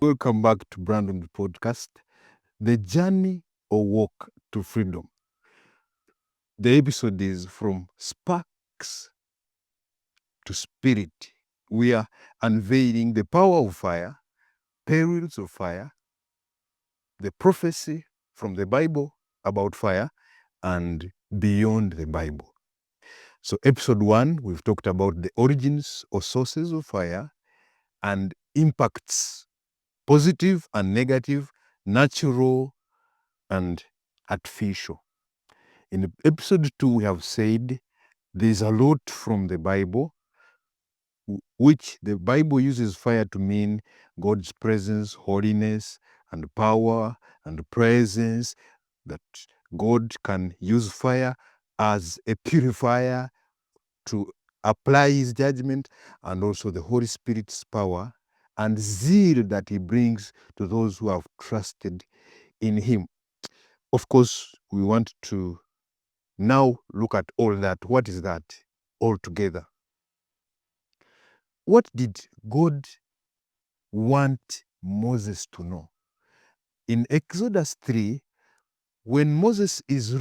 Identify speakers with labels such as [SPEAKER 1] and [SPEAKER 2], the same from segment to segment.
[SPEAKER 1] Welcome back to Brandon's podcast, The Journey or Walk to Freedom. The episode is From Sparks to Spirit. We are unveiling the power of fire, perils of fire, the prophecy from the Bible about fire, and beyond the Bible. So episode 1, we've talked about the origins or sources of fire and impacts, positive and negative, natural and artificial. In episode 2, we have said there's a lot from the Bible, which the Bible uses fire to mean God's presence, holiness, and power and presence, that God can use fire as a purifier to apply his judgment, and also the Holy Spirit's power and zeal that he brings to those who have trusted in him. Of course, we want to now look at all that. What is that all together? What did God want Moses to know? In Exodus 3, when Moses is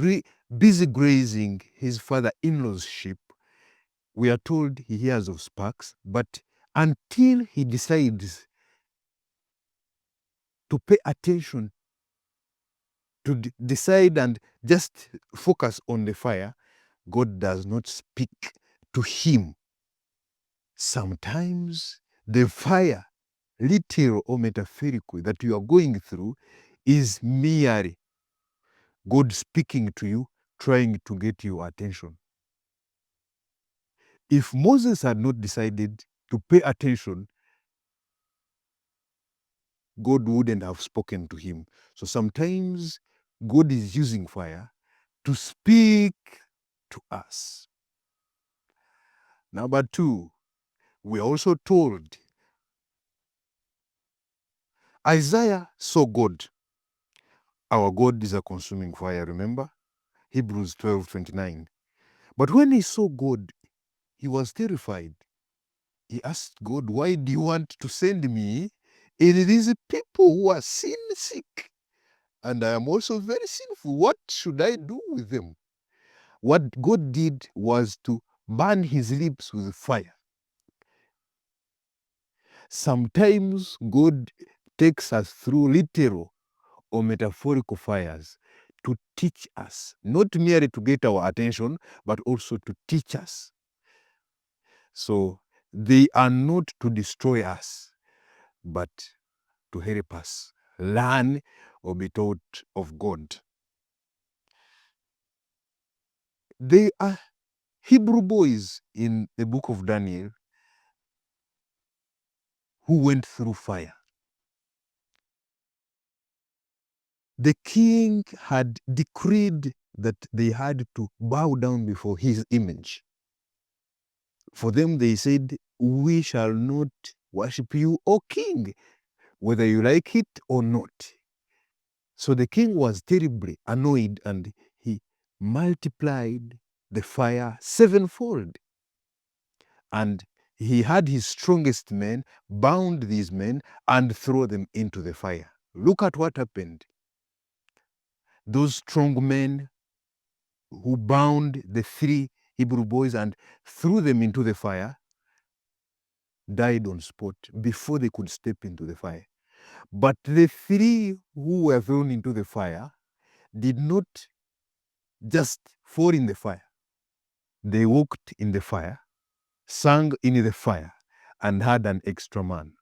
[SPEAKER 1] busy grazing his father-in-law's sheep, we are told he hears of sparks, but until he decides to pay attention, to decide and just focus on the fire, God does not speak to him. Sometimes the fire, literal or metaphorical, that you are going through is merely God speaking to you, trying to get your attention. If Moses had not decided to pay attention, God wouldn't have spoken to him. So sometimes God is using fire to speak to us. Number 2, we are also told Isaiah saw God. Our God is a consuming fire, remember? Hebrews 12:29. But when he saw God, he was terrified. He asked God, why do you want to send me? It is people who are sin sick, and I am also very sinful. What should I do with them? What God did was to burn his lips with fire. Sometimes God takes us through literal or metaphorical fires to teach us, not merely to get our attention, but also to teach us. So they are not to destroy us, but to help us learn or be taught of God. They are Hebrew boys in the book of Daniel who went through fire. The king had decreed that they had to bow down before his image. For them, they said, we shall not worship you, O king, whether you like it or not. So the king was terribly annoyed, and he multiplied the fire sevenfold. And he had his strongest men bound these men and throw them into the fire. Look at what happened. Those strong men who bound the 3 Hebrew boys and threw them into the fire died on spot before they could step into the fire. But the 3 who were thrown into the fire did not just fall in the fire. They walked in the fire, sang in the fire, and had an extra man.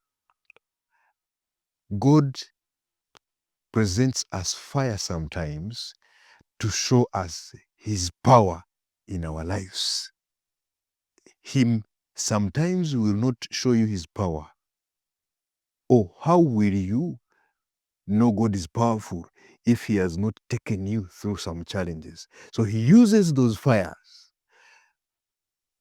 [SPEAKER 1] God presents us fire sometimes to show us his power in our lives. Him sometimes will not show you his power. Oh, how will you know God is powerful if he has not taken you through some challenges? So he uses those fires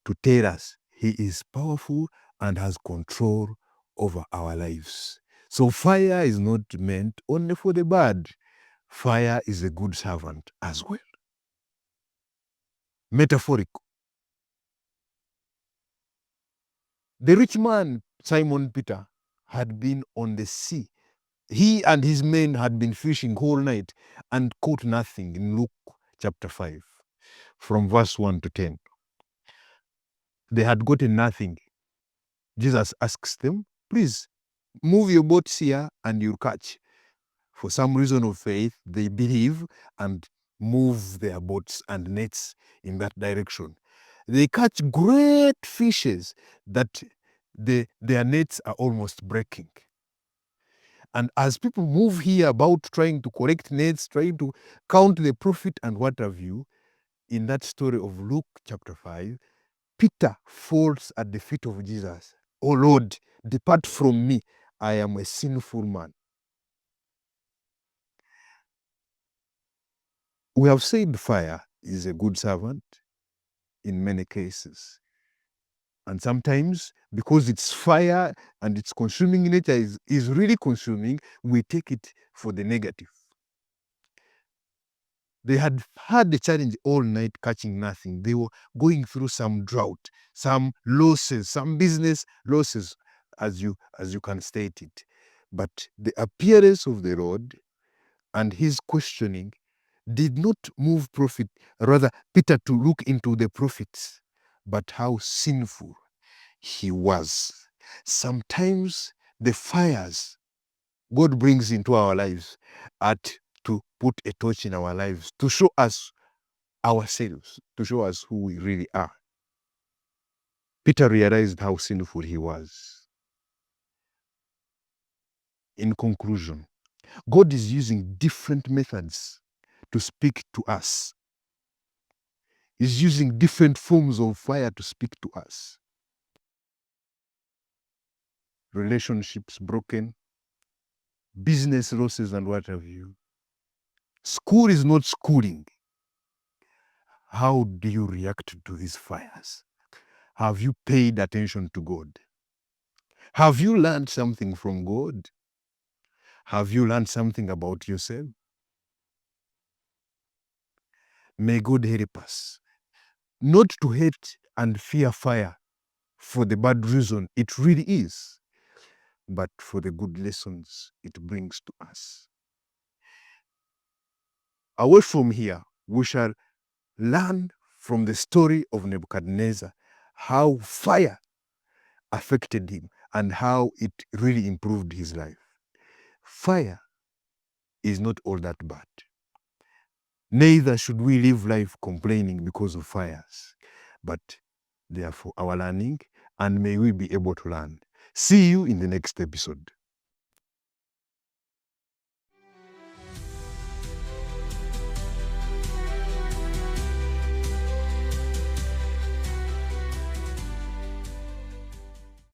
[SPEAKER 1] to tell us he is powerful and has control over our lives. So fire is not meant only for the bad. Fire is a good servant as well. Metaphorical. The rich man, Simon Peter, had been on the sea He and his men had been fishing whole night and caught nothing in Luke chapter 5, from verse 1 to 10. They had gotten nothing. Jesus asks them, please, move your boats here and you'll catch. For some reason of faith, they believe and move their boats and nets in that direction. They catch great fishes that their nets are almost breaking. And as people move here about trying to collect nets, trying to count the profit and what have you, in that story of Luke chapter 5, Peter falls at the feet of Jesus. Oh Lord, depart from me. I am a sinful man. We have said fire is a good servant in many cases. And sometimes, because it's fire and its consuming nature is really consuming, we take it for the negative. They had had the challenge all night catching nothing. They were going through some drought, some losses, some business losses, as you can state it. But the appearance of the Lord and his questioning did not move prophet, rather Peter to look into the prophets, but how sinful he was. Sometimes the fires God brings into our lives are to put a torch in our lives, to show us ourselves, to show us who we really are. Peter realized how sinful he was. In conclusion, God is using different methods to speak to us. He's using different forms of fire to speak to us. Relationships broken, business losses, and what have you. School is not schooling. How do you react to these fires? Have you paid attention to God? Have you learned something from God? Have you learned something about yourself? May God help us not to hate and fear fire for the bad reason it really is, but for the good lessons it brings to us. Away from here, we shall learn from the story of Nebuchadnezzar how fire affected him and how it really improved his life. Fire is not all that bad. Neither should we live life complaining because of fires, but they are for our learning, and may we be able to learn. See you in the next episode.